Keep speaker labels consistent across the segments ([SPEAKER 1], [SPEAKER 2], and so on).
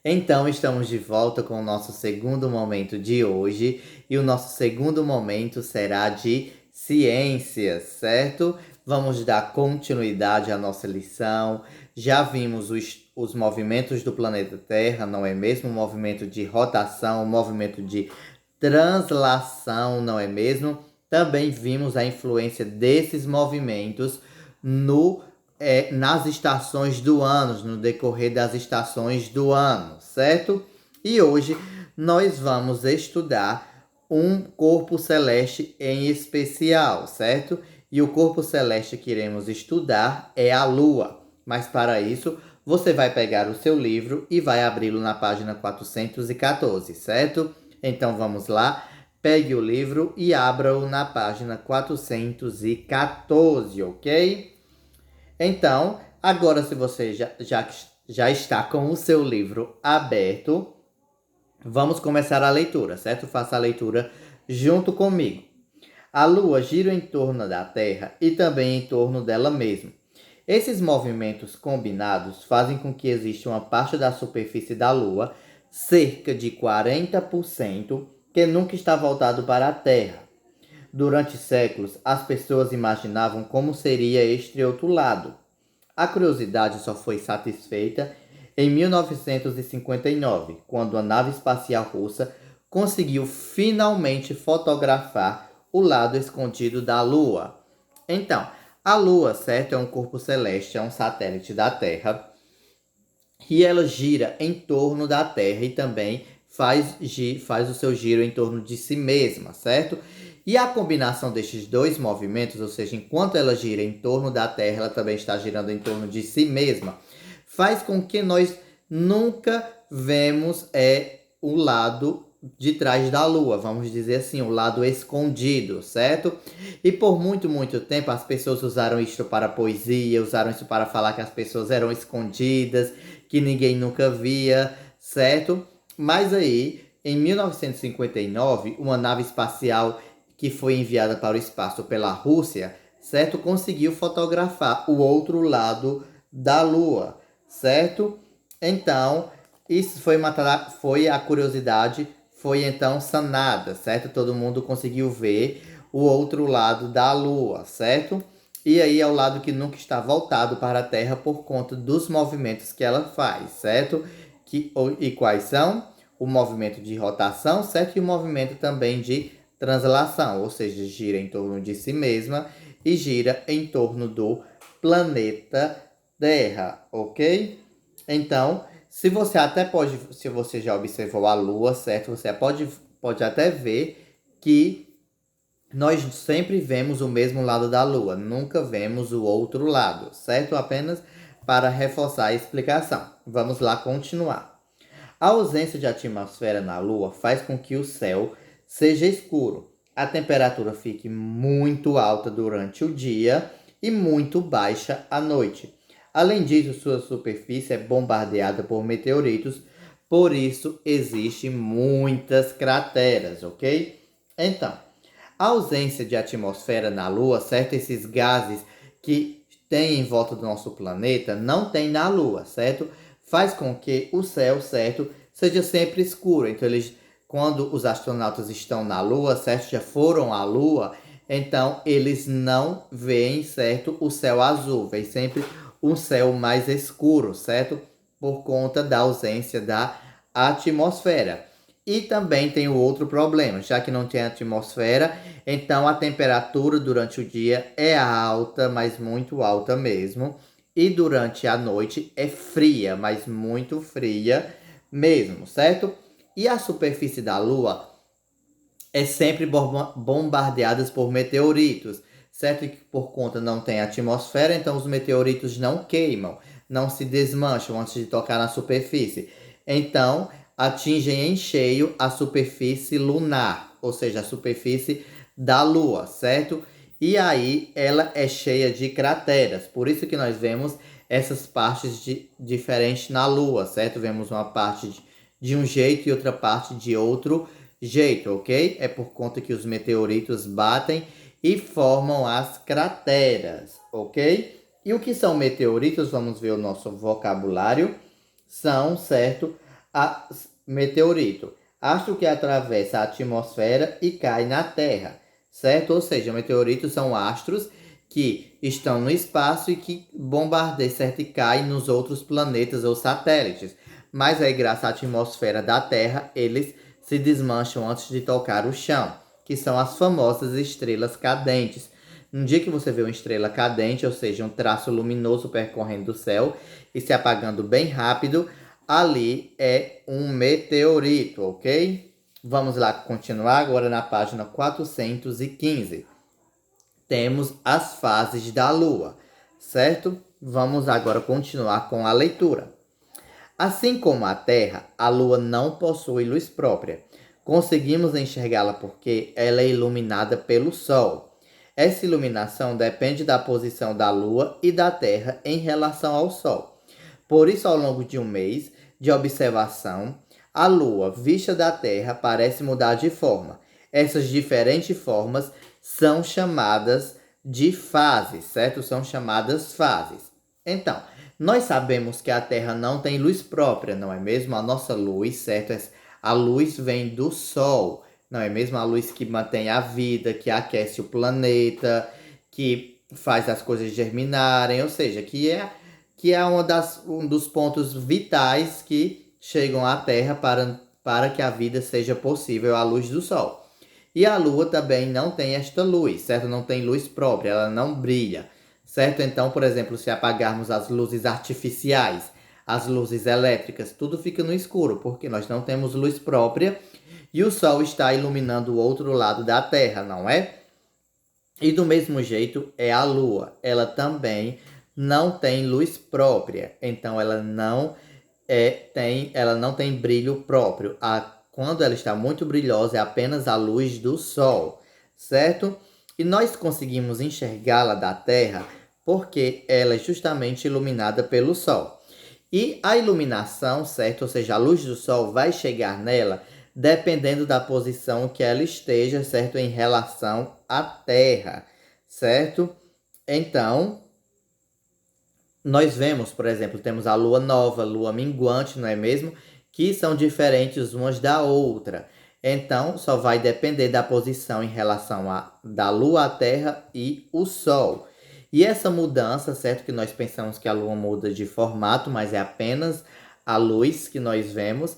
[SPEAKER 1] Então, estamos de volta com o nosso segundo momento de hoje. E o nosso segundo momento será de ciências, certo? Vamos dar continuidade à nossa lição. Já vimos os movimentos do planeta Terra, não é mesmo? O movimento de rotação, o movimento de translação, não é mesmo? Também vimos a influência desses movimentos no nas estações do ano, no decorrer das estações do ano, certo? E hoje nós vamos estudar um corpo celeste em especial, certo? E o corpo celeste que iremos estudar é a Lua. Mas para isso, você vai pegar o seu livro e vai abri-lo na página 414, certo? Então vamos lá, pegue o livro e abra-o na página 414, ok? Então, agora se você já está com o seu livro aberto, vamos começar a leitura, certo? Faça a leitura junto comigo. A Lua gira em torno da Terra e também em torno dela mesma. Esses movimentos combinados fazem com que exista uma parte da superfície da Lua, cerca de 40%, que nunca está voltado para a Terra. Durante séculos, as pessoas imaginavam como seria este outro lado. A curiosidade só foi satisfeita em 1959, quando a nave espacial russa conseguiu finalmente fotografar o lado escondido da Lua. Então, a Lua, certo, é um corpo celeste, é um satélite da Terra, e ela gira em torno da Terra e também faz o seu giro em torno de si mesma, certo? E a combinação destes dois movimentos, ou seja, enquanto ela gira em torno da Terra, ela também está girando em torno de si mesma, faz com que nós nunca vemos o lado de trás da Lua, vamos dizer assim, o lado escondido, certo? E por muito, muito tempo as pessoas usaram isso para poesia, usaram isso para falar que as pessoas eram escondidas, que ninguém nunca via, certo? Mas aí, em 1959, uma nave espacial que foi enviada para o espaço pela Rússia, certo? Conseguiu fotografar o outro lado da Lua, certo? Então, isso foi a curiosidade, foi então sanada, certo? Todo mundo conseguiu ver o outro lado da Lua, certo? E aí é o lado que nunca está voltado para a Terra por conta dos movimentos que ela faz, certo? E quais são? O movimento de rotação, certo? E o movimento também de translação, ou seja, gira em torno de si mesma e gira em torno do planeta Terra, ok? Então, se você já observou a Lua, certo? Você pode até ver que nós sempre vemos o mesmo lado da Lua, nunca vemos o outro lado, certo? Apenas para reforçar a explicação. Vamos lá continuar. A ausência de atmosfera na Lua faz com que o céu seja escuro. A temperatura fique muito alta durante o dia e muito baixa à noite. Além disso, sua superfície é bombardeada por meteoritos, por isso existem muitas crateras, ok? Então, a ausência de atmosfera na Lua, certo? Esses gases que tem em volta do nosso planeta não tem na Lua, certo? Faz com que o céu, certo, seja sempre escuro. Então, quando os astronautas estão na Lua, certo, já foram à Lua, então eles não veem, certo, o céu azul, vem sempre um céu mais escuro, certo? Por conta da ausência da atmosfera. E também tem o outro problema, já que não tem atmosfera, então a temperatura durante o dia é alta, mas muito alta mesmo. E durante a noite é fria, mas muito fria mesmo, certo? E a superfície da Lua é sempre bombardeada por meteoritos, certo? E que por conta não tem atmosfera, então os meteoritos não queimam, não se desmancham antes de tocar na superfície. Então atingem em cheio a superfície lunar, ou seja, a superfície da Lua, certo? E aí ela é cheia de crateras, por isso que nós vemos essas partes diferentes na Lua, certo? Vemos uma parte de um jeito e outra parte de outro jeito, ok? É por conta que os meteoritos batem e formam as crateras, ok? E o que são meteoritos? Vamos ver o nosso vocabulário. São, certo? Meteorito. Astro que atravessa a atmosfera e cai na Terra, certo? Ou seja, meteoritos são astros que estão no espaço e que bombardeiam, certo? E caem nos outros planetas ou satélites. Mas aí, graças à atmosfera da Terra, eles se desmancham antes de tocar o chão, que são as famosas estrelas cadentes. Um dia que você vê uma estrela cadente, ou seja, um traço luminoso percorrendo o céu e se apagando bem rápido, ali é um meteorito, ok? Vamos lá continuar agora na página 415. Temos as fases da Lua, certo? Vamos agora continuar com a leitura. Assim como a Terra, a Lua não possui luz própria. Conseguimos enxergá-la porque ela é iluminada pelo Sol. Essa iluminação depende da posição da Lua e da Terra em relação ao Sol. Por isso, ao longo de um mês de observação, a Lua, vista da Terra, parece mudar de forma. Essas diferentes formas são chamadas de fases, certo? São chamadas fases. Então, nós sabemos que a Terra não tem luz própria, não é mesmo? A nossa luz, certo? A luz vem do Sol, não é mesmo? A luz que mantém a vida, que aquece o planeta, que faz as coisas germinarem, ou seja, que é um dos pontos vitais que chegam à Terra para que a vida seja possível, a luz do Sol. E a Lua também não tem esta luz, certo? Não tem luz própria, ela não brilha, certo? Então, por exemplo, se apagarmos as luzes artificiais, as luzes elétricas, tudo fica no escuro, porque nós não temos luz própria e o Sol está iluminando o outro lado da Terra, não é? E do mesmo jeito é a Lua, ela também não tem luz própria, então ela não tem brilho próprio. Quando ela está muito brilhosa, é apenas a luz do Sol, certo? E nós conseguimos enxergá-la da Terra porque ela é justamente iluminada pelo Sol. E a iluminação, certo? Ou seja, a luz do Sol vai chegar nela dependendo da posição que ela esteja, certo? Em relação à Terra, certo? Então, nós vemos, por exemplo, temos a lua nova, lua minguante, não é mesmo? Que são diferentes umas da outra. Então, só vai depender da posição em relação da lua à terra e o sol. E essa mudança, certo? Que nós pensamos que a lua muda de formato, mas é apenas a luz que nós vemos,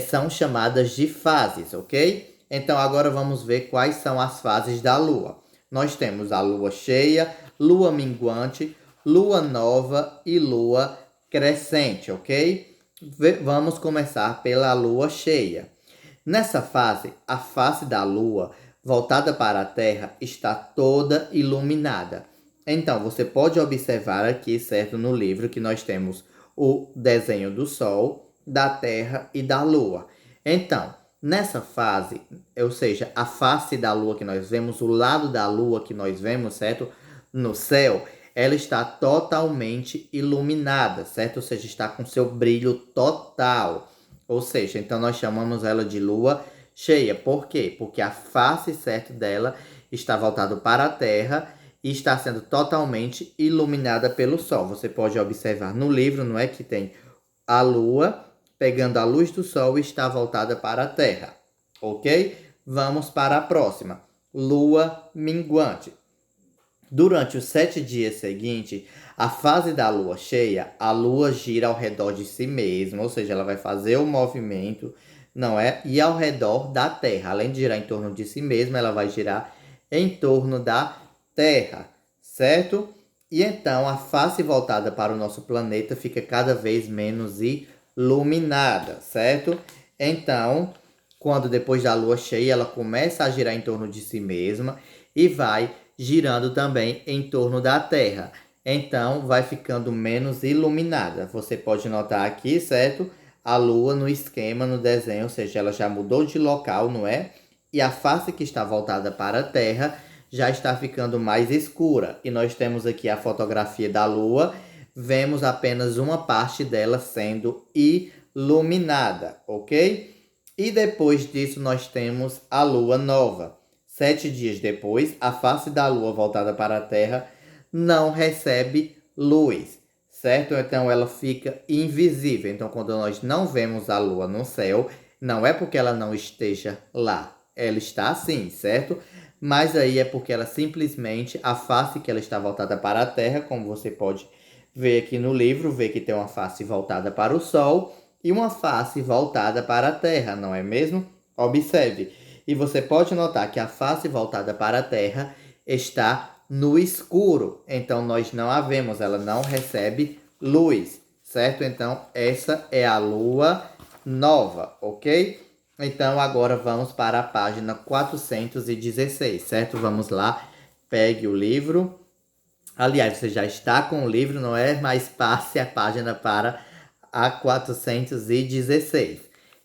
[SPEAKER 1] são chamadas de fases, ok? Então, agora vamos ver quais são as fases da lua. Nós temos a lua cheia, lua minguante, lua nova e lua crescente, ok? Vamos começar pela lua cheia. Nessa fase, a face da lua, voltada para a Terra, está toda iluminada. Então, você pode observar aqui, certo, no livro, que nós temos o desenho do Sol, da Terra e da Lua. Então, nessa fase, ou seja, a face da Lua que nós vemos, o lado da Lua que nós vemos, certo, no céu, ela está totalmente iluminada, certo? Ou seja, está com seu brilho total. Ou seja, então nós chamamos ela de lua cheia. Por quê? Porque a face, certo, dela está voltada para a Terra e está sendo totalmente iluminada pelo Sol. Você pode observar no livro, não é, que tem a lua pegando a luz do Sol e está voltada para a Terra. Ok? Vamos para a próxima. Lua minguante. Durante os 7 dias seguintes, a fase da lua cheia, a lua gira ao redor de si mesma, ou seja, ela vai fazer o movimento, não é? E ao redor da Terra. Além de girar em torno de si mesma, ela vai girar em torno da Terra, certo? E então a face voltada para o nosso planeta fica cada vez menos iluminada, certo? Então, quando depois da lua cheia, ela começa a girar em torno de si mesma e vai girando também em torno da Terra. Então, vai ficando menos iluminada. Você pode notar aqui, certo? A Lua no esquema, no desenho, ou seja, ela já mudou de local, não é? E a face que está voltada para a Terra já está ficando mais escura. E nós temos aqui a fotografia da Lua. Vemos apenas uma parte dela sendo iluminada, ok? E depois disso nós temos a Lua nova. 7 dias depois, a face da Lua voltada para a Terra não recebe luz, certo? Então ela fica invisível. Então quando nós não vemos a lua no céu, não é porque ela não esteja lá. Ela está sim, certo? Mas aí é porque ela simplesmente, a face que ela está voltada para a Terra, como você pode ver aqui no livro, vê que tem uma face voltada para o Sol e uma face voltada para a Terra, não é mesmo? Observe. E você pode notar que a face voltada para a Terra está no escuro. Então nós não a vemos, ela não recebe luz, certo? Então essa é a lua nova, ok? Então agora vamos para a página 416, certo? Vamos lá, pegue o livro. Aliás, você já está com o livro, não é? Mas passe a página para a 416.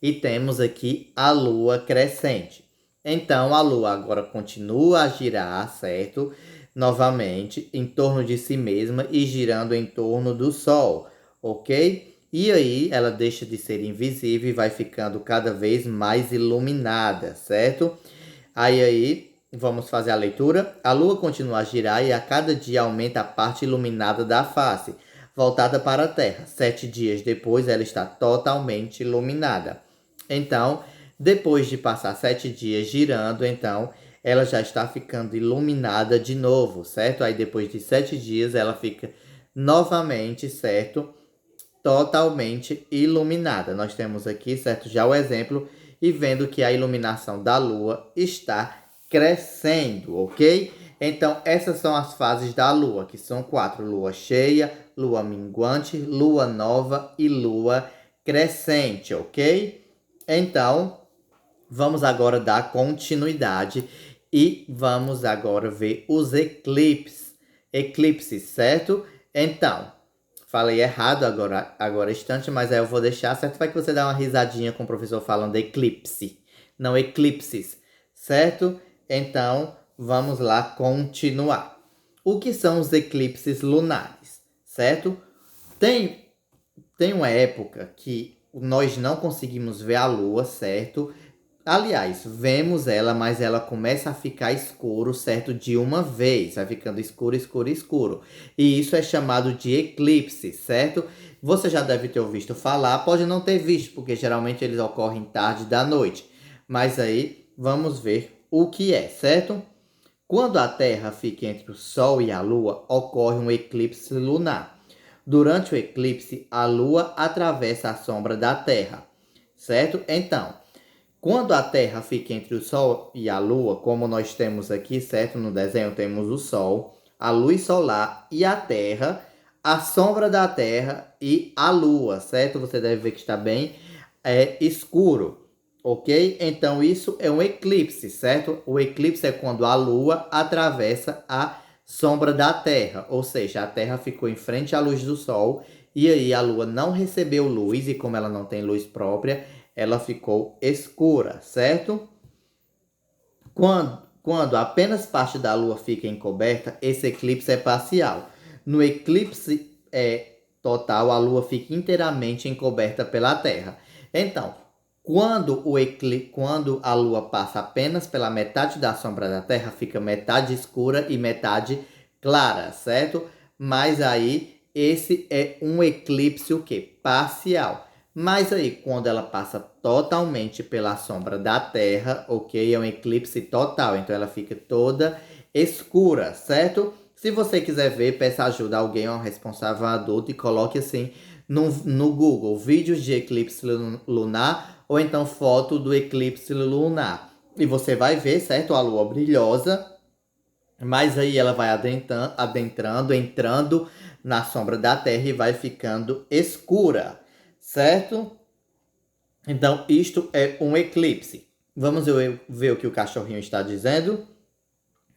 [SPEAKER 1] E temos aqui a lua crescente. Então, a lua agora continua a girar, certo? Novamente, em torno de si mesma e girando em torno do sol, ok? E aí, ela deixa de ser invisível e vai ficando cada vez mais iluminada, certo? Aí, vamos fazer a leitura. A lua continua a girar e a cada dia aumenta a parte iluminada da face, voltada para a Terra. 7 dias depois, ela está totalmente iluminada. Então, depois de passar 7 dias girando, então, ela já está ficando iluminada de novo, certo? Aí, depois de 7 dias, ela fica novamente, certo? Totalmente iluminada. Nós temos aqui, certo, já o exemplo e vendo que a iluminação da lua está crescendo, ok? Então, essas são as fases da lua, que são 4: lua cheia, lua minguante, lua nova e lua crescente, ok? Então, vamos agora dar continuidade e vamos agora ver os eclipses, certo? Então, falei errado agora instante, mas aí eu vou deixar, certo? Vai que você dá uma risadinha com o professor falando eclipse, não eclipses, certo? Então, vamos lá continuar. O que são os eclipses lunares, certo? Tem, tem uma época que nós não conseguimos ver a lua, certo? Aliás, vemos ela, mas ela começa a ficar escuro, certo? De uma vez, vai ficando escuro, escuro, escuro. E isso é chamado de eclipse, certo? Você já deve ter ouvido falar, pode não ter visto, porque geralmente eles ocorrem tarde da noite. Mas aí, vamos ver o que é, certo? Quando a Terra fica entre o Sol e a Lua, ocorre um eclipse lunar. Durante o eclipse, a Lua atravessa a sombra da Terra, certo? Então, quando a Terra fica entre o Sol e a Lua, como nós temos aqui, certo? No desenho temos o Sol, a luz solar e a Terra, a sombra da Terra e a Lua, certo? Você deve ver que está bem escuro, ok? Então isso é um eclipse, certo? O eclipse é quando a Lua atravessa a sombra da Terra, ou seja, a Terra ficou em frente à luz do Sol e aí a Lua não recebeu luz e como ela não tem luz própria, ela ficou escura, certo? Quando apenas parte da Lua fica encoberta, esse eclipse é parcial. No eclipse total, a Lua fica inteiramente encoberta pela Terra. Então, quando a Lua passa apenas pela metade da sombra da Terra, fica metade escura e metade clara, certo? Mas aí, esse é um eclipse o quê? Parcial. Mas aí, quando ela passa totalmente pela sombra da Terra, ok? É um eclipse total, então ela fica toda escura, certo? Se você quiser ver, peça ajuda a alguém, um responsável adulto, e coloque assim no Google, vídeos de eclipse lunar, ou então foto do eclipse lunar. E você vai ver, certo? A lua brilhosa, mas aí ela vai entrando na sombra da Terra e vai ficando escura, certo? Então, isto é um eclipse. Vamos ver o que o cachorrinho está dizendo?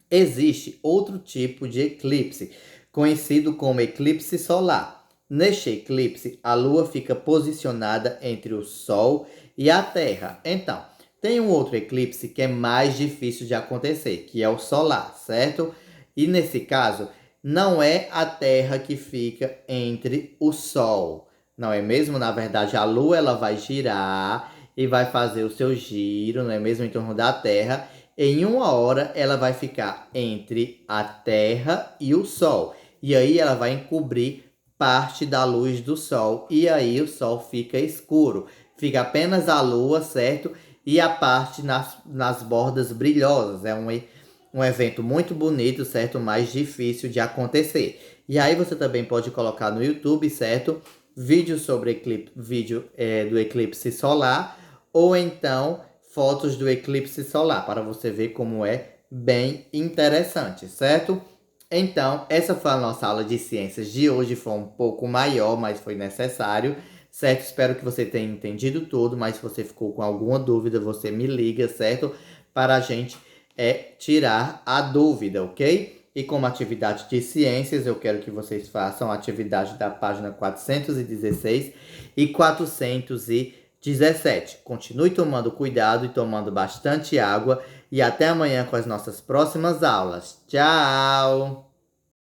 [SPEAKER 1] Existe outro tipo de eclipse, conhecido como eclipse solar. Neste eclipse, a Lua fica posicionada entre o Sol e a Terra. Então, tem um outro eclipse que é mais difícil de acontecer, que é o solar, certo? E nesse caso, não é a Terra que fica entre o Sol, não é mesmo? Na verdade, a Lua ela vai girar e vai fazer o seu giro, não é mesmo, em torno da Terra. Em uma hora, ela vai ficar entre a Terra e o Sol. E aí ela vai encobrir parte da luz do sol. E aí o sol fica escuro. Fica apenas a lua, certo? E a parte nas bordas brilhosas. É um evento muito bonito, certo? Mais difícil de acontecer. E aí você também pode colocar no YouTube, certo? Vídeo sobre eclipse, do eclipse solar. Ou então fotos do eclipse solar. Para você ver como é bem interessante, certo? Então, essa foi a nossa aula de ciências de hoje. Foi um pouco maior, mas foi necessário, certo? Espero que você tenha entendido tudo, mas se você ficou com alguma dúvida, você me liga, certo? Para a gente tirar a dúvida, ok? E como atividade de ciências, eu quero que vocês façam a atividade da página 416 e 417. Continue tomando cuidado e tomando bastante água. E até amanhã com as nossas próximas aulas. Tchau!